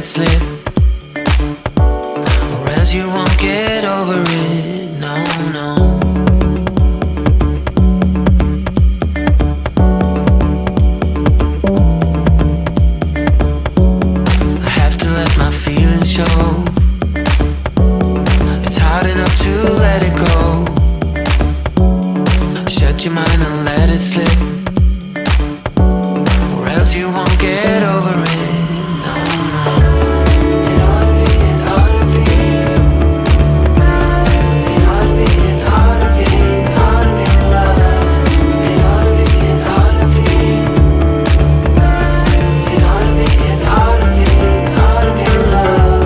slip, or else you won't get over it. No, no. I have to let my feelings show. It's hard enough to let it go. Shut your mind and let it slip, or else you won't get over it. No, no. It ought to be, it ought to be. It ought to be, it ought to be, it ought to be love. It ought to be, it ought to be. It ought to be, it ought to be, it ought to be love.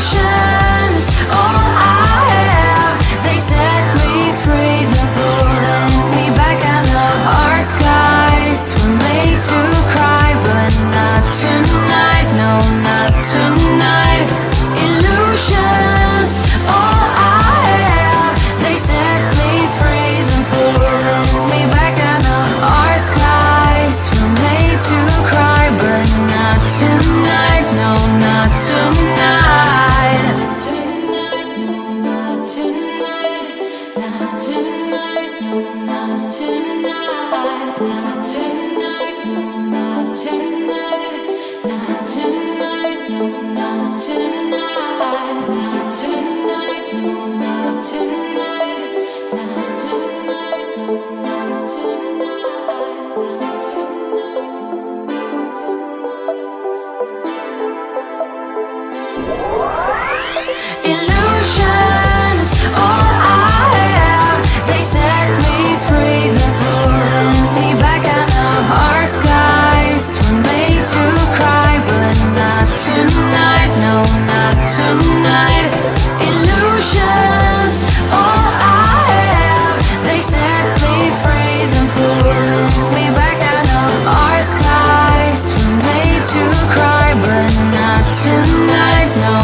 Illusions, all I have. They set me free, they're pulling me back out of our skies. We're made to cry, but not tonight, no, not tonight. Illusions, all I have. They set me free, they're pulling me back out of our skies. We're made to cry, but not tonight, no, not tonight. Tonight, no, not tonight. Not tonight, no, not tonight. Not tonight, no, not tonight. Not tonight, no, not tonight. Not tonight, no, not tonight. Not tonight, no, not tonight. Illusions, all I have. They set me free, they're pulling me back out of our skies. We're made to cry, but not tonight, no, not tonight. Illusions, all I have. They set me free, they're pulling me back out of our skies. We're made to cry, but not tonight, no,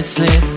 it slip.